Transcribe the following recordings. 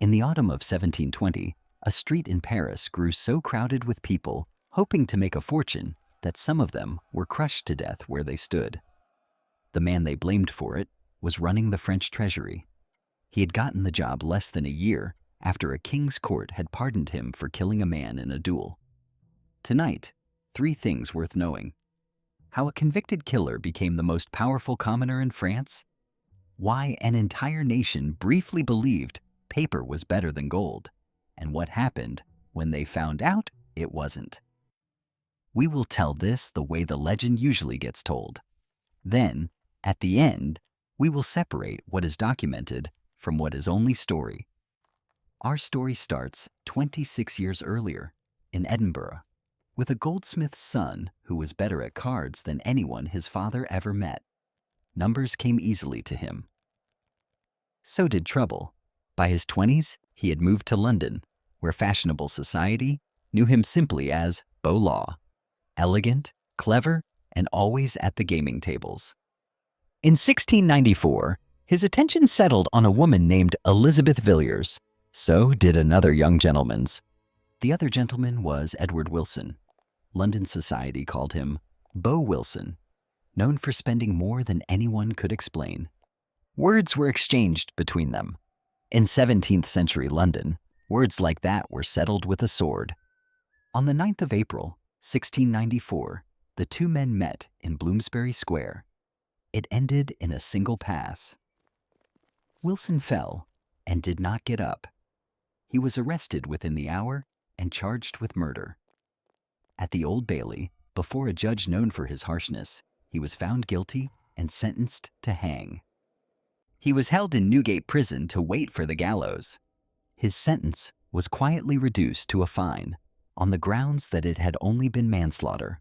In the autumn of 1720, a street in Paris grew so crowded with people hoping to make a fortune that some of them were crushed to death where they stood. The man they blamed for it was running the French treasury. He had gotten the job less than a year after a king's court had pardoned him for killing a man in a duel. Tonight, 3 things worth knowing: how a convicted killer became the most powerful commoner in France, why an entire nation briefly believed paper was better than gold, and what happened when they found out it wasn't. We will tell this the way the legend usually gets told. Then, at the end, we will separate what is documented from what is only story. Our story starts 26 years earlier, in Edinburgh, with a goldsmith's son who was better at cards than anyone his father ever met. Numbers came easily to him. So did trouble. By his 20s, he had moved to London, where fashionable society knew him simply as Beau Law, elegant, clever, and always at the gaming tables. In 1694, his attention settled on a woman named Elizabeth Villiers. So did another young gentleman's. The other gentleman was Edward Wilson. London society called him Beau Wilson, known for spending more than anyone could explain. Words were exchanged between them. In 17th century London, words like that were settled with a sword. On the 9th of April, 1694, the 2 men met in Bloomsbury Square. It ended in a single pass. Wilson fell and did not get up. He was arrested within the hour and charged with murder. At the Old Bailey, before a judge known for his harshness, he was found guilty and sentenced to hang. He was held in Newgate Prison to wait for the gallows. His sentence was quietly reduced to a fine on the grounds that it had only been manslaughter.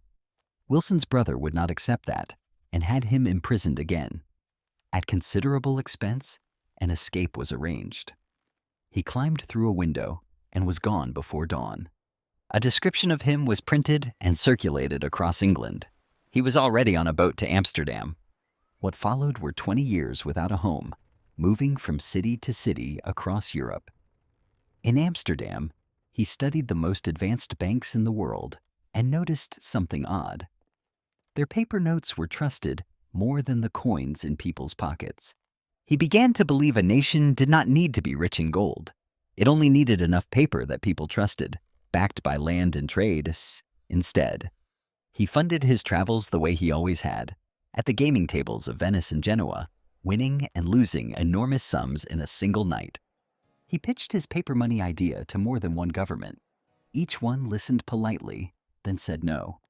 Wilson's brother would not accept that and had him imprisoned again. At considerable expense, an escape was arranged. He climbed through a window and was gone before dawn. A description of him was printed and circulated across England. He was already on a boat to Amsterdam. What followed were 20 years without a home, moving from city to city across Europe. In Amsterdam, he studied the most advanced banks in the world and noticed something odd. Their paper notes were trusted more than the coins in people's pockets. He began to believe a nation did not need to be rich in gold. It only needed enough paper that people trusted, backed by land and trade. Instead, he funded his travels the way he always had, at the gaming tables of Venice and Genoa, winning and losing enormous sums in a single night. He pitched his paper money idea to more than one government. Each one listened politely, then said no.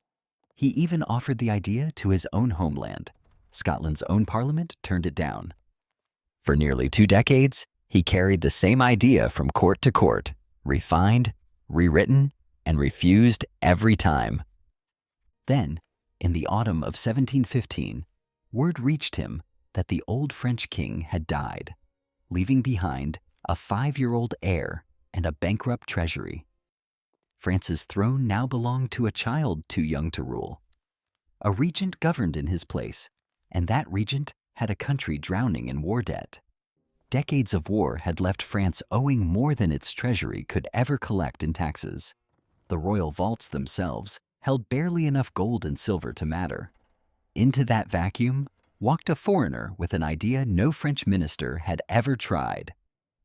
He even offered the idea to his own homeland. Scotland's own parliament turned it down. For nearly 2 decades, he carried the same idea from court to court, refined, rewritten, and refused every time. Then, in the autumn of 1715, word reached him that the old French king had died, leaving behind a 5-year-old heir and a bankrupt treasury. France's throne now belonged to a child too young to rule. A regent governed in his place, and that regent had a country drowning in war debt. Decades of war had left France owing more than its treasury could ever collect in taxes. The royal vaults themselves held barely enough gold and silver to matter. Into that vacuum walked a foreigner with an idea no French minister had ever tried: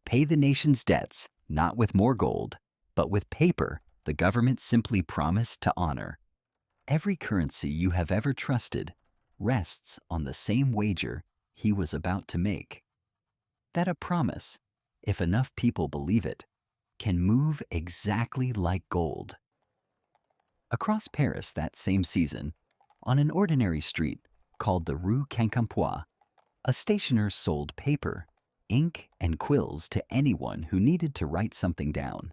pay the nation's debts not with more gold, but with paper the government simply promised to honor. Every currency you have ever trusted rests on the same wager he was about to make. That a promise, if enough people believe it, can move exactly like gold. Across Paris that same season, on an ordinary street called the Rue Quincampoix, a stationer sold paper, ink, and quills to anyone who needed to write something down.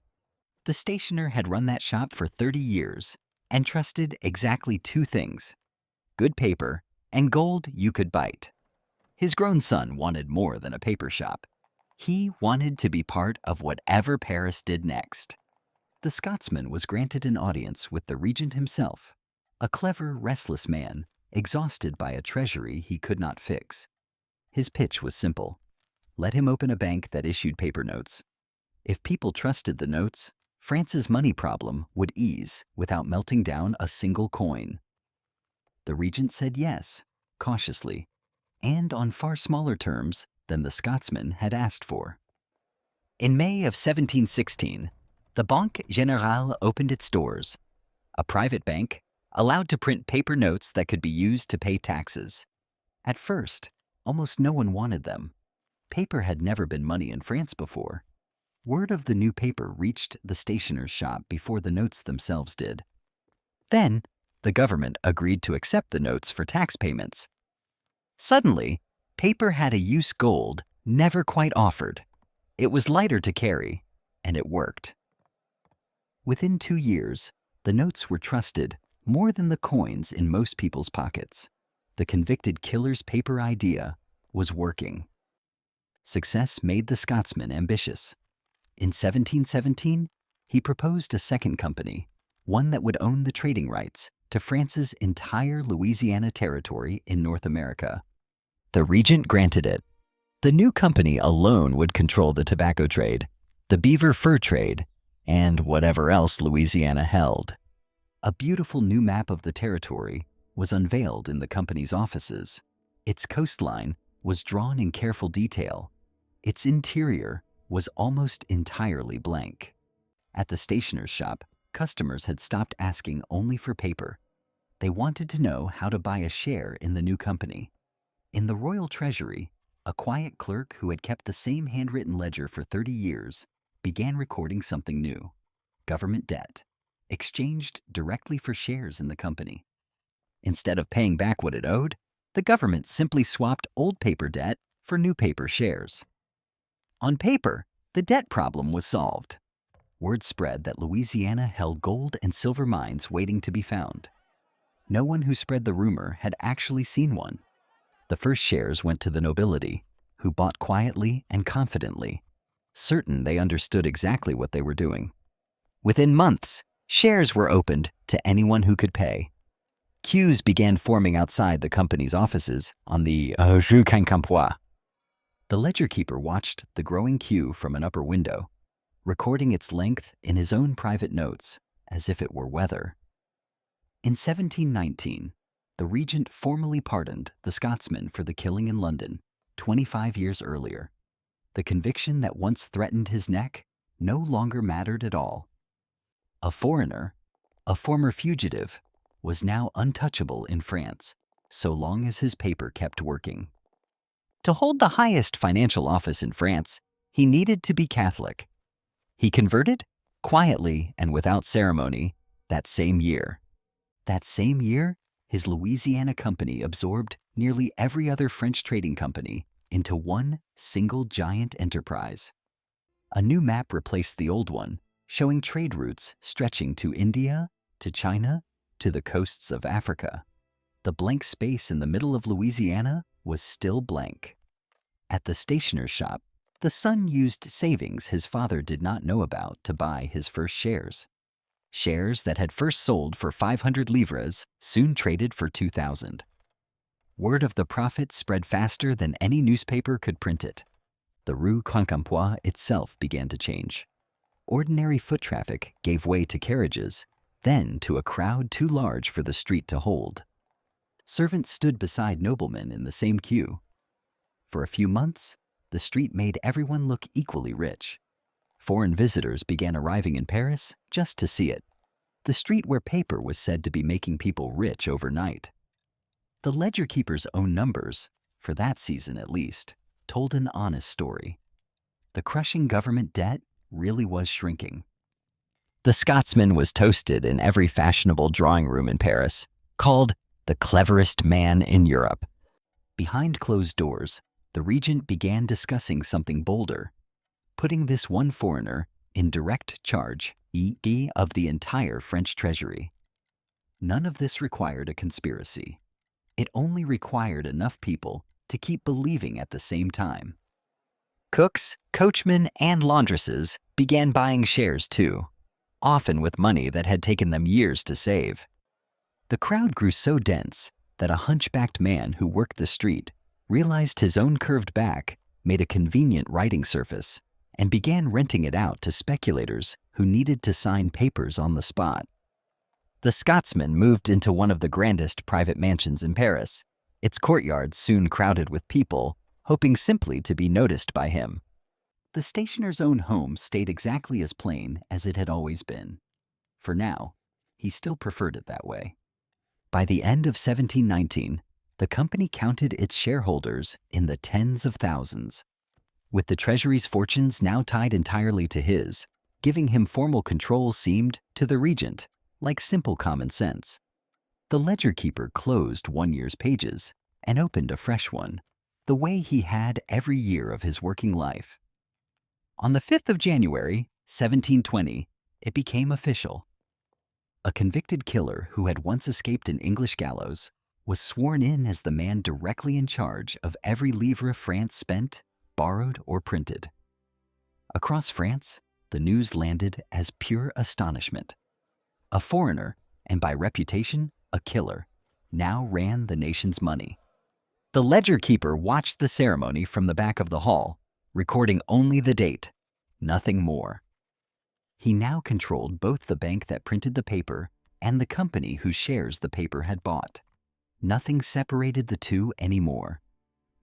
The stationer had run that shop for 30 years and trusted exactly 2 things: good paper and gold you could bite. His grown son wanted more than a paper shop. He wanted to be part of whatever Paris did next. The Scotsman was granted an audience with the regent himself, a clever, restless man, exhausted by a treasury he could not fix. His pitch was simple: let him open a bank that issued paper notes. If people trusted the notes, France's money problem would ease without melting down a single coin. The regent said yes, cautiously, and on far smaller terms than the Scotsman had asked for. In May of 1716, the Banque Générale opened its doors, a private bank allowed to print paper notes that could be used to pay taxes. At first, almost no one wanted them. Paper had never been money in France before. Word of the new paper reached the stationer's shop before the notes themselves did. Then, the government agreed to accept the notes for tax payments. Suddenly, paper had a use gold never quite offered. It was lighter to carry, and it worked. Within 2 years, the notes were trusted more than the coins in most people's pockets. The convicted killer's paper idea was working. Success made the Scotsman ambitious. In 1717, he proposed a second company, one that would own the trading rights to France's entire Louisiana territory in North America. The regent granted it. The new company alone would control the tobacco trade, the beaver fur trade, and whatever else Louisiana held. A beautiful new map of the territory was unveiled in the company's offices. Its coastline was drawn in careful detail. Its interior was almost entirely blank. At the stationer's shop, customers had stopped asking only for paper. They wanted to know how to buy a share in the new company. In the royal treasury, a quiet clerk who had kept the same handwritten ledger for 30 years began recording something new: government debt, exchanged directly for shares in the company. Instead of paying back what it owed, the government simply swapped old paper debt for new paper shares. On paper, the debt problem was solved. Word spread that Louisiana held gold and silver mines waiting to be found. No one who spread the rumor had actually seen one. The first shares went to the nobility, who bought quietly and confidently, certain they understood exactly what they were doing. Within months, shares were opened to anyone who could pay. Queues began forming outside the company's offices on the Rue Quincampoix. The ledger keeper watched the growing queue from an upper window, recording its length in his own private notes as if it were weather. In 1719, the regent formally pardoned the Scotsman for the killing in London 25 years earlier. The conviction that once threatened his neck no longer mattered at all. A foreigner, a former fugitive, was now untouchable in France, so long as his paper kept working. To hold the highest financial office in France, he needed to be Catholic. He converted, quietly and without ceremony, that same year. That same year, his Louisiana company absorbed nearly every other French trading company into one single giant enterprise. A new map replaced the old one, showing trade routes stretching to India, to China, to the coasts of Africa. The blank space in the middle of Louisiana was still blank. At the stationer's shop, the son used savings his father did not know about to buy his first shares. Shares that had first sold for 500 livres soon traded for 2,000. Word of the profit spread faster than any newspaper could print it. The Rue Quincampoix itself began to change. Ordinary foot traffic gave way to carriages, then to a crowd too large for the street to hold. Servants stood beside noblemen in the same queue. For a few months, the street made everyone look equally rich. Foreign visitors began arriving in Paris just to see it, the street where paper was said to be making people rich overnight. The ledger keeper's own numbers, for that season at least, told an honest story. The crushing government debt really was shrinking. The Scotsman was toasted in every fashionable drawing room in Paris, called the cleverest man in Europe. Behind closed doors, the regent began discussing something bolder, putting this one foreigner in direct charge of the entire French treasury. None of this required a conspiracy. It only required enough people to keep believing at the same time. Cooks, coachmen, and laundresses began buying shares too, often with money that had taken them years to save. The crowd grew so dense that a hunchbacked man who worked the street realized his own curved back made a convenient writing surface and began renting it out to speculators who needed to sign papers on the spot. The Scotsman moved into one of the grandest private mansions in Paris, its courtyard soon crowded with people, hoping simply to be noticed by him. The stationer's own home stayed exactly as plain as it had always been. For now, he still preferred it that way. By the end of 1719, the company counted its shareholders in the tens of thousands. With the treasury's fortunes now tied entirely to his, giving him formal control seemed, to the regent, like simple common sense. The ledger keeper closed one year's pages and opened a fresh one, the way he had every year of his working life. On the 5th of January, 1720, it became official. A convicted killer who had once escaped an English gallows was sworn in as the man directly in charge of every livre France spent, borrowed, or printed. Across France, the news landed as pure astonishment. A foreigner, and by reputation, a killer, now ran the nation's money. The ledger keeper watched the ceremony from the back of the hall, recording only the date, nothing more. He now controlled both the bank that printed the paper and the company whose shares the paper had bought. Nothing separated the two anymore.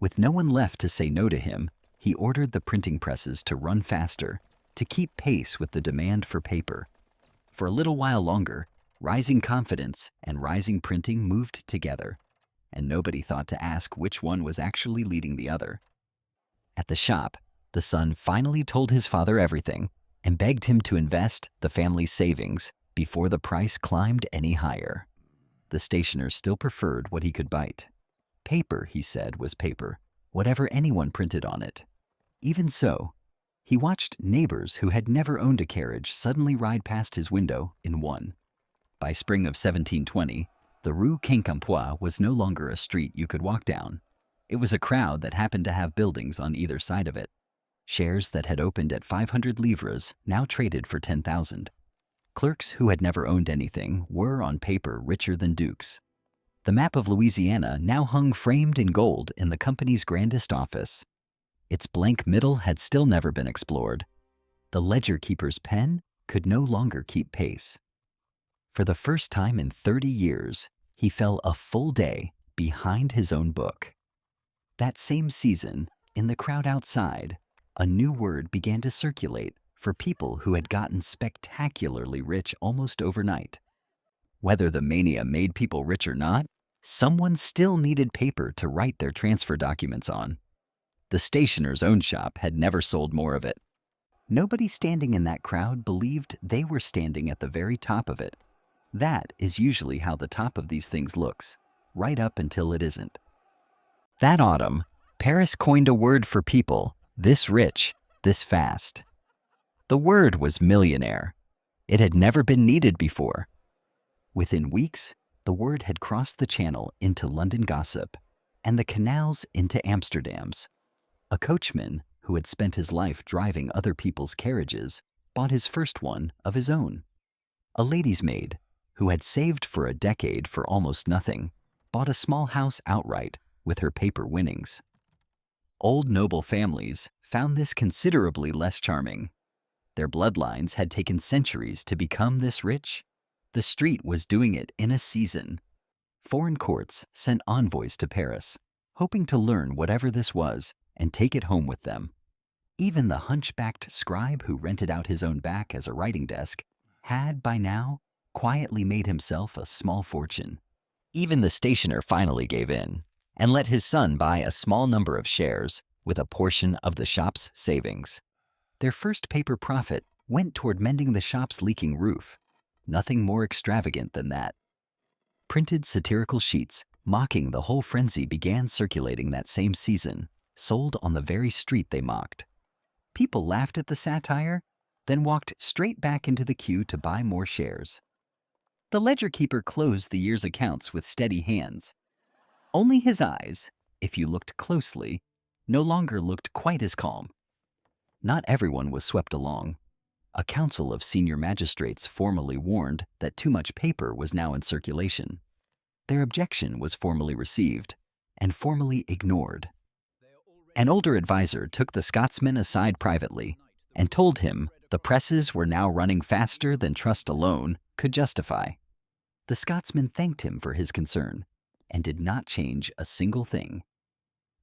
With no one left to say no to him, he ordered the printing presses to run faster, to keep pace with the demand for paper. For a little while longer, rising confidence and rising printing moved together, and nobody thought to ask which one was actually leading the other. At the shop, the son finally told his father everything and begged him to invest the family's savings before the price climbed any higher. The stationer still preferred what he could bite. Paper, he said, was paper, whatever anyone printed on it. Even so, he watched neighbors who had never owned a carriage suddenly ride past his window in one. By spring of 1720, the Rue Quincampoix was no longer a street you could walk down. It was a crowd that happened to have buildings on either side of it. Shares that had opened at 500 livres now traded for 10,000. Clerks who had never owned anything were on paper richer than dukes. The map of Louisiana now hung framed in gold in the company's grandest office. Its blank middle had still never been explored. The ledger keeper's pen could no longer keep pace. For the first time in 30 years, he fell a full day behind his own book. That same season, in the crowd outside, a new word began to circulate for people who had gotten spectacularly rich almost overnight. Whether the mania made people rich or not, someone still needed paper to write their transfer documents on. The stationer's own shop had never sold more of it. Nobody standing in that crowd believed they were standing at the very top of it. That is usually how the top of these things looks, right up until it isn't. That autumn, Paris coined a word for people this rich, this fast. The word was millionaire. It had never been needed before. Within weeks, the word had crossed the channel into London gossip and the canals into Amsterdam's. A coachman who had spent his life driving other people's carriages bought his first one of his own. A lady's maid who had saved for a decade for almost nothing bought a small house outright with her paper winnings. Old noble families found this considerably less charming. Their bloodlines had taken centuries to become this rich. The street was doing it in a season. Foreign courts sent envoys to Paris, hoping to learn whatever this was and take it home with them. Even the hunchbacked scribe who rented out his own back as a writing desk had, by now, quietly made himself a small fortune. Even the stationer finally gave in and let his son buy a small number of shares with a portion of the shop's savings. Their first paper profit went toward mending the shop's leaking roof. Nothing more extravagant than that. Printed satirical sheets mocking the whole frenzy began circulating that same season, sold on the very street they mocked. People laughed at the satire, then walked straight back into the queue to buy more shares. The ledger keeper closed the year's accounts with steady hands. Only his eyes, if you looked closely, no longer looked quite as calm. Not everyone was swept along. A council of senior magistrates formally warned that too much paper was now in circulation. Their objection was formally received and formally ignored. An older advisor took the Scotsman aside privately and told him the presses were now running faster than trust alone could justify. The Scotsman thanked him for his concern and did not change a single thing.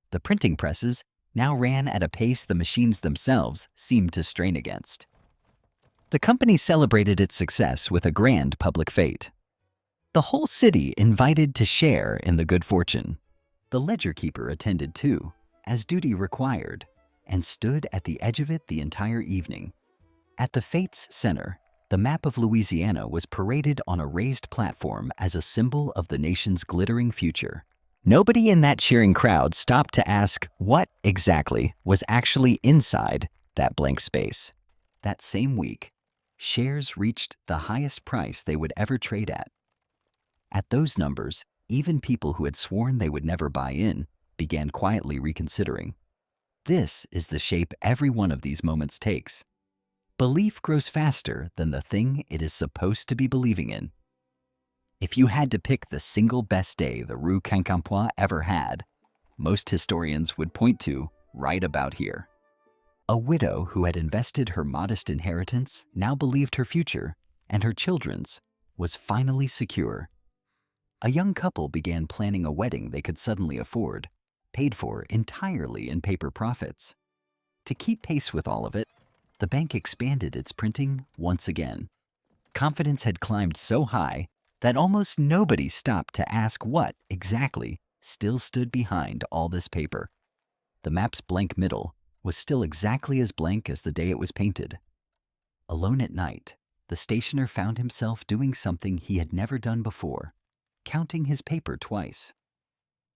The printing presses now ran at a pace the machines themselves seemed to strain against. The company celebrated its success with a grand public fete. The whole city invited to share in the good fortune. The ledger keeper attended too, as duty required, and stood at the edge of it the entire evening. At the fete's center, the map of Louisiana was paraded on a raised platform as a symbol of the nation's glittering future. Nobody in that cheering crowd stopped to ask what exactly was actually inside that blank space. That same week, shares reached the highest price they would ever trade at. At those numbers, even people who had sworn they would never buy in began quietly reconsidering. This is the shape every one of these moments takes. Belief grows faster than the thing it is supposed to be believing in. If you had to pick the single best day the Rue Quincampoix ever had, most historians would point to right about here. A widow who had invested her modest inheritance now believed her future, and her children's, was finally secure. A young couple began planning a wedding they could suddenly afford, paid for entirely in paper profits. To keep pace with all of it, the bank expanded its printing once again. Confidence had climbed so high that almost nobody stopped to ask what exactly still stood behind all this paper. The map's blank middle was still exactly as blank as the day it was painted. Alone at night, the stationer found himself doing something he had never done before, counting his paper twice.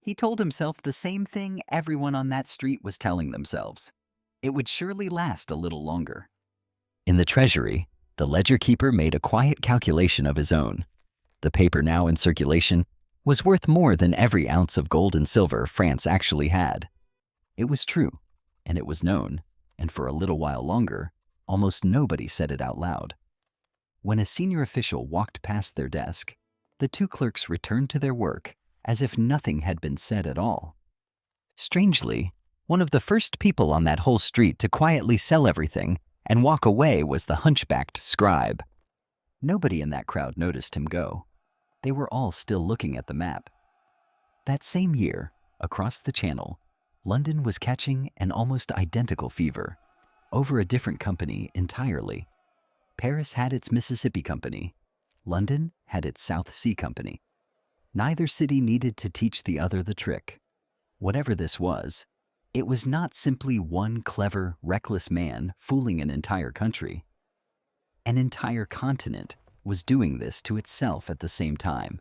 He told himself the same thing everyone on that street was telling themselves. It would surely last a little longer. In the treasury, the ledger keeper made a quiet calculation of his own. The paper now in circulation was worth more than every ounce of gold and silver France actually had. It was true, and it was known, and for a little while longer, almost nobody said it out loud. When a senior official walked past their desk, the two clerks returned to their work as if nothing had been said at all. Strangely, one of the first people on that whole street to quietly sell everything and walk away was the hunchbacked scribe. Nobody in that crowd noticed him go. They were all still looking at the map. That same year, across the channel, London was catching an almost identical fever, over a different company entirely. Paris had its Mississippi Company. London had its South Sea Company. Neither city needed to teach the other the trick. Whatever this was, it was not simply one clever, reckless man fooling an entire country. An entire continent was doing this to itself at the same time.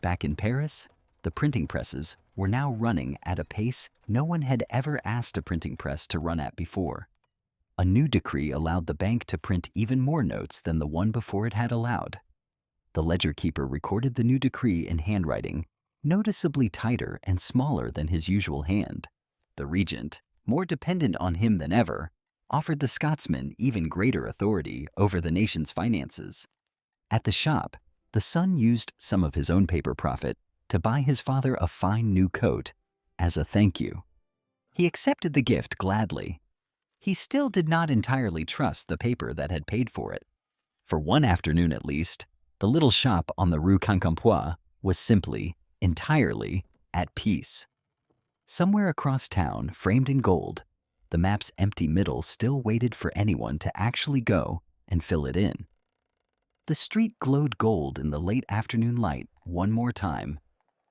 Back in Paris, the printing presses were now running at a pace no one had ever asked a printing press to run at before. A new decree allowed the bank to print even more notes than the one before it had allowed. The ledger keeper recorded the new decree in handwriting, noticeably tighter and smaller than his usual hand. The regent, more dependent on him than ever, offered the Scotsman even greater authority over the nation's finances. At the shop, the son used some of his own paper profit to buy his father a fine new coat as a thank you. He accepted the gift gladly. He still did not entirely trust the paper that had paid for it. For one afternoon at least, the little shop on the Rue Quincampoix was simply, entirely, at peace. Somewhere across town, framed in gold, the map's empty middle still waited for anyone to actually go and fill it in. The street glowed gold in the late afternoon light one more time,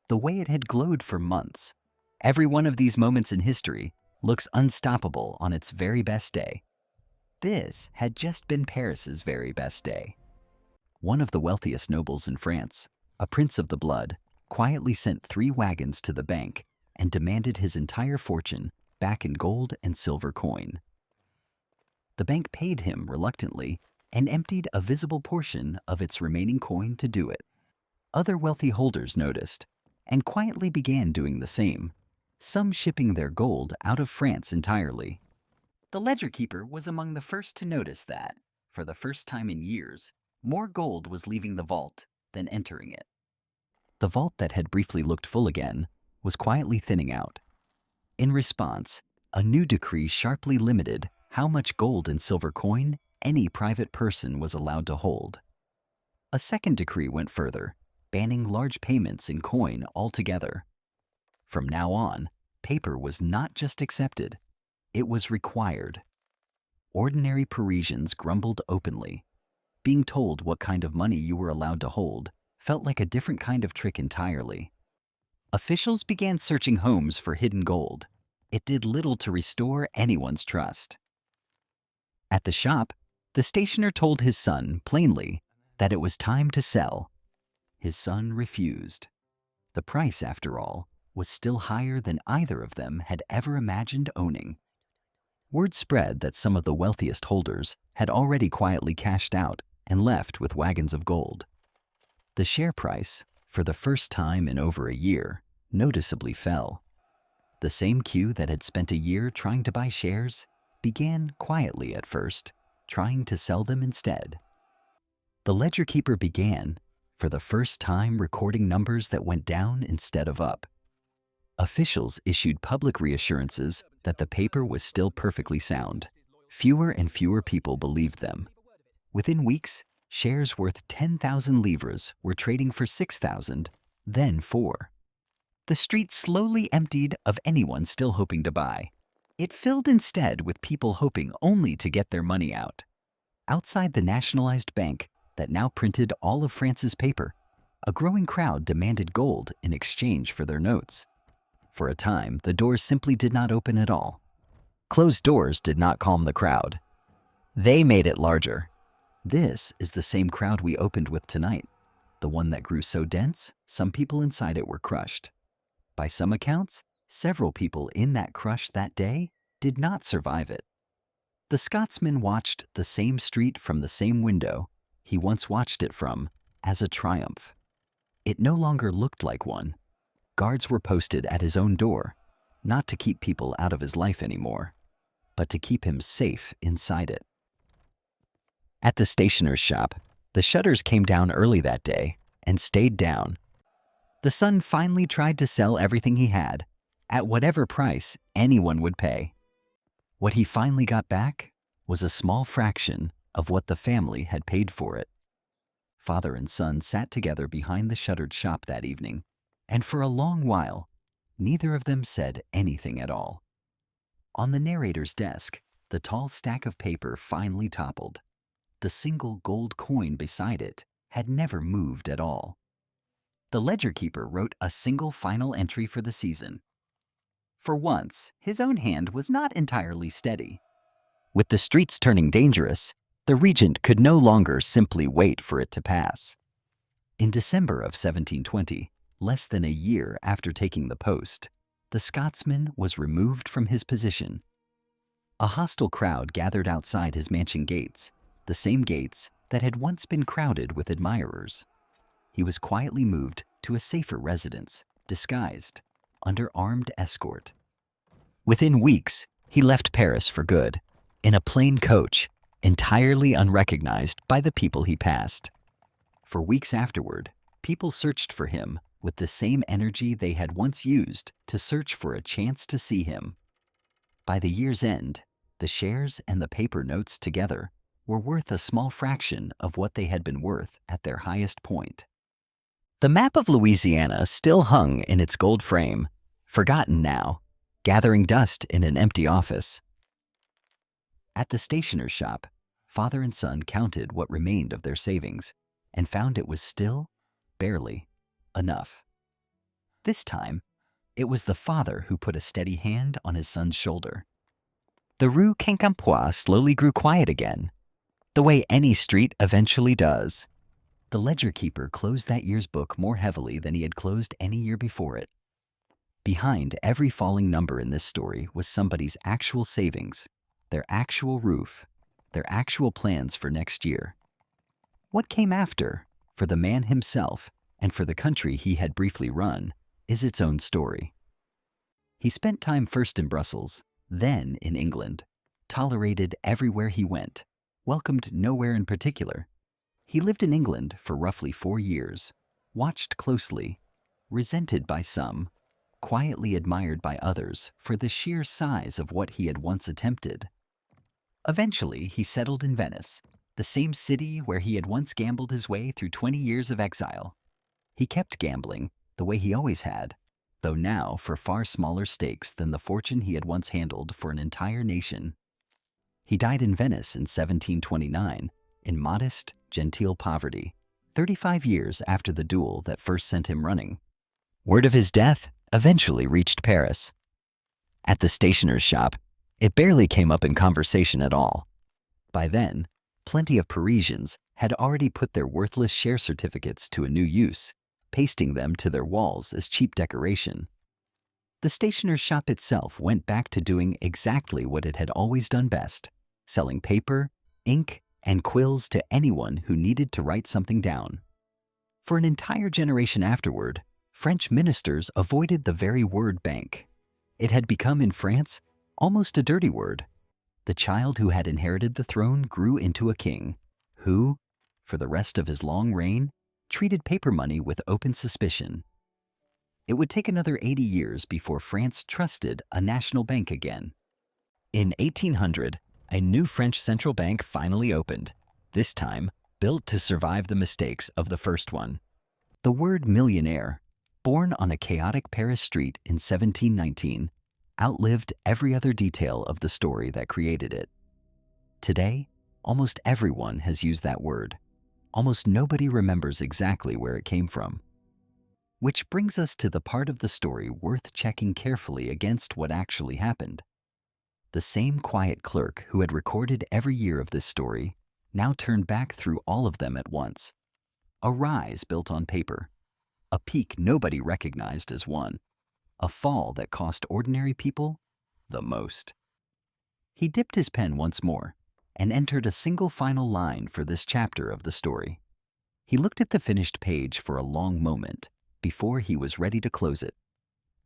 the way it had glowed for months. Every one of these moments in history looks unstoppable on its very best day. This had just been Paris's very best day. One of the wealthiest nobles in France, a prince of the blood, quietly sent 3 wagons to the bank and demanded his entire fortune back in gold and silver coin. The bank paid him reluctantly and emptied a visible portion of its remaining coin to do it. Other wealthy holders noticed and quietly began doing the same, some shipping their gold out of France entirely. The ledger keeper was among the first to notice that, for the first time in years, more gold was leaving the vault than entering it. The vault that had briefly looked full again was quietly thinning out. In response, a new decree sharply limited how much gold and silver coin any private person was allowed to hold. A second decree went further, banning large payments in coin altogether. From now on, paper was not just accepted, it was required. Ordinary Parisians grumbled openly. Being told what kind of money you were allowed to hold felt like a different kind of trick entirely. Officials began searching homes for hidden gold. It did little to restore anyone's trust. At the shop, the stationer told his son plainly that it was time to sell. His son refused. The price, after all, was still higher than either of them had ever imagined owning. Word spread that some of the wealthiest holders had already quietly cashed out and left with wagons of gold. The share price, for the first time in over a year, noticeably fell. The same queue that had spent a year trying to buy shares began quietly at first, trying to sell them instead. The ledger keeper began, for the first time, recording numbers that went down instead of up. Officials issued public reassurances that the paper was still perfectly sound. Fewer and fewer people believed them. Within weeks, shares worth 10,000 livres were trading for 6,000, then 4. The street slowly emptied of anyone still hoping to buy. It filled instead with people hoping only to get their money out. Outside the nationalized bank that now printed all of France's paper, a growing crowd demanded gold in exchange for their notes. For a time, the doors simply did not open at all. Closed doors did not calm the crowd. They made it larger. This is the same crowd we opened with tonight, the one that grew so dense, some people inside it were crushed. By some accounts, several people in that crush that day did not survive it. The Scotsman watched the same street from the same window he once watched it from as a triumph. It no longer looked like one. Guards were posted at his own door, not to keep people out of his life anymore, but to keep him safe inside it. At the stationer's shop, the shutters came down early that day and stayed down. The son finally tried to sell everything he had, at whatever price anyone would pay. What he finally got back was a small fraction of what the family had paid for it. Father and son sat together behind the shuttered shop that evening, and for a long while, neither of them said anything at all. On the narrator's desk, the tall stack of paper finally toppled. The single gold coin beside it had never moved at all. The ledger keeper wrote a single final entry for the season. For once, his own hand was not entirely steady. With the streets turning dangerous, the regent could no longer simply wait for it to pass. In December of 1720, less than a year after taking the post, the Scotsman was removed from his position. A hostile crowd gathered outside his mansion gates, the same gates that had once been crowded with admirers. He was quietly moved to a safer residence, disguised, under armed escort. Within weeks, he left Paris for good, in a plain coach, entirely unrecognized by the people he passed. For weeks afterward, people searched for him with the same energy they had once used to search for a chance to see him. By the year's end, the shares and the paper notes together were worth a small fraction of what they had been worth at their highest point. The map of Louisiana still hung in its gold frame, forgotten now, gathering dust in an empty office. At the stationer's shop, father and son counted what remained of their savings and found it was still, barely, enough. This time, it was the father who put a steady hand on his son's shoulder. The Rue Quincampoix slowly grew quiet again, the way any street eventually does. The ledger keeper closed that year's book more heavily than he had closed any year before it. Behind every falling number in this story was somebody's actual savings, their actual roof, their actual plans for next year. What came after, for the man himself and for the country he had briefly run, is its own story. He spent time first in Brussels, then in England, tolerated everywhere he went, welcomed nowhere in particular. He lived in England for roughly 4 years, watched closely, resented by some, quietly admired by others for the sheer size of what he had once attempted. Eventually, he settled in Venice, the same city where he had once gambled his way through 20 years of exile. He kept gambling the way he always had, though now for far smaller stakes than the fortune he had once handled for an entire nation. He died in Venice in 1729 in modest, genteel poverty, 35 years after the duel that first sent him running. Word of his death eventually reached Paris. At the stationer's shop, it barely came up in conversation at all. By then, plenty of Parisians had already put their worthless share certificates to a new use, pasting them to their walls as cheap decoration. The stationer's shop itself went back to doing exactly what it had always done best, selling paper, ink, and quills to anyone who needed to write something down. For an entire generation afterward, French ministers avoided the very word bank. It had become in France almost a dirty word. The child who had inherited the throne grew into a king, who, for the rest of his long reign, treated paper money with open suspicion. It would take another 80 years before France trusted a national bank again. In 1800, a new French central bank finally opened, this time built to survive the mistakes of the first one. The word millionaire, born on a chaotic Paris street in 1719, outlived every other detail of the story that created it. Today, almost everyone has used that word. Almost nobody remembers exactly where it came from. Which brings us to the part of the story worth checking carefully against what actually happened. The same quiet clerk who had recorded every year of this story now turned back through all of them at once. A rise built on paper, a peak nobody recognized as one, a fall that cost ordinary people the most. He dipped his pen once more and entered a single final line for this chapter of the story. He looked at the finished page for a long moment before he was ready to close it.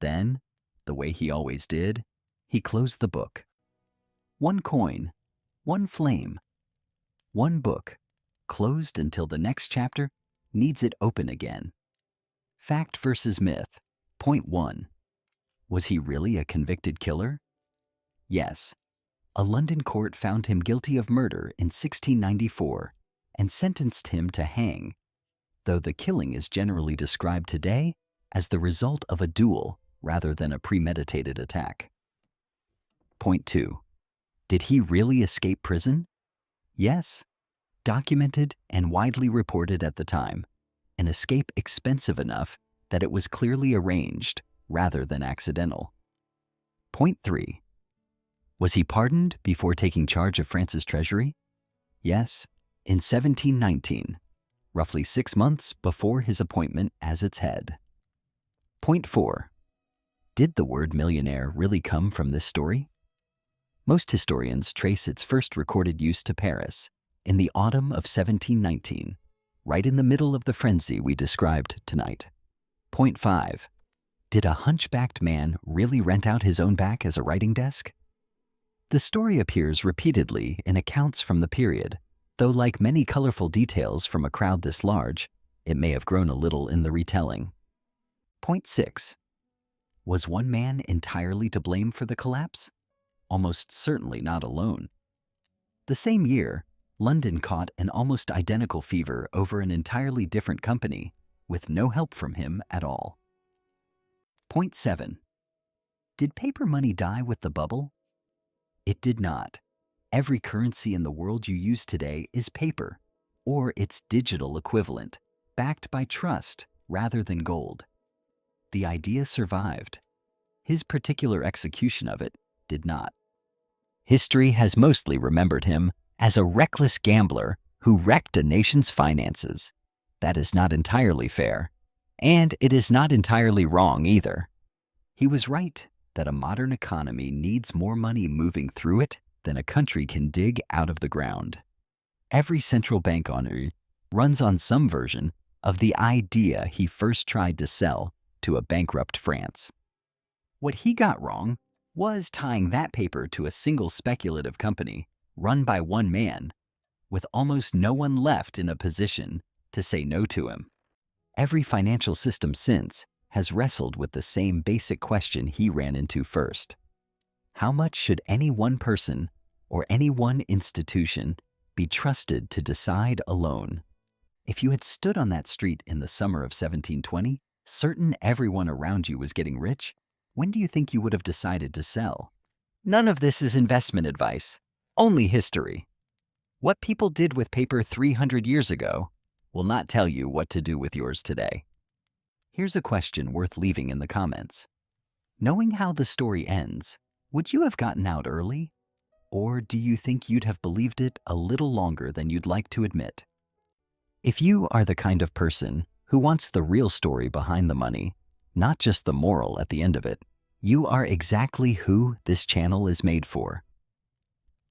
Then, the way he always did, he closed the book. One coin, one flame, one book, closed until the next chapter needs it open again. Fact versus myth. Point 1. Was he really a convicted killer? Yes. A London court found him guilty of murder in 1694 and sentenced him to hang, though the killing is generally described today as the result of a duel rather than a premeditated attack. Point 2. Did he really escape prison? Yes. Documented and widely reported at the time, an escape expensive enough that it was clearly arranged rather than accidental. Point 3. Was he pardoned before taking charge of France's treasury? Yes, in 1719, roughly 6 months before his appointment as its head. Point 4. Did the word millionaire really come from this story? Most historians trace its first recorded use to Paris in the autumn of 1719, right in the middle of the frenzy we described tonight. Point 5. Did a hunchbacked man really rent out his own back as a writing desk? The story appears repeatedly in accounts from the period, though like many colorful details from a crowd this large, it may have grown a little in the retelling. Point 6. Was one man entirely to blame for the collapse? Almost certainly not alone. The same year, London caught an almost identical fever over an entirely different company, with no help from him at all. Point 7. Did paper money die with the bubble? It did not. Every currency in the world you use today is paper, or its digital equivalent, backed by trust rather than gold. The idea survived. His particular execution of it did not. History has mostly remembered him as a reckless gambler who wrecked a nation's finances. That is not entirely fair, and it is not entirely wrong either. He was right that a modern economy needs more money moving through it than a country can dig out of the ground. Every central bank on earth runs on some version of the idea he first tried to sell to a bankrupt France. What he got wrong was tying that paper to a single speculative company run by one man, with almost no one left in a position to say no to him. Every financial system since has wrestled with the same basic question he ran into first. How much should any one person or any one institution be trusted to decide alone. If you had stood on that street in the summer of 1720, certain everyone around you was getting rich, when do you think you would have decided to sell? None of this is investment advice, only history. What people did with paper 300 years ago will not tell you what to do with yours today. Here's a question worth leaving in the comments. Knowing how the story ends, would you have gotten out early? Or do you think you'd have believed it a little longer than you'd like to admit? If you are the kind of person who wants the real story behind the money, not just the moral at the end of it, you are exactly who this channel is made for.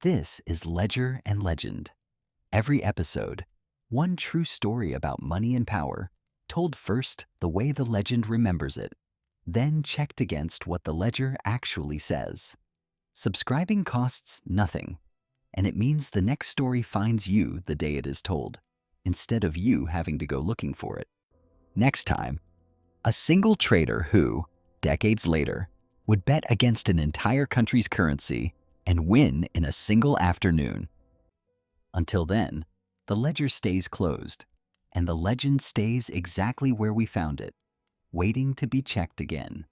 This is Ledger and Legend. Every episode, one true story about money and power, told first the way the legend remembers it, then checked against what the ledger actually says. Subscribing costs nothing, and it means the next story finds you the day it is told, instead of you having to go looking for it. Next time, a single trader who, decades later, would bet against an entire country's currency and win in a single afternoon. Until then, the ledger stays closed, and the legend stays exactly where we found it, waiting to be checked again.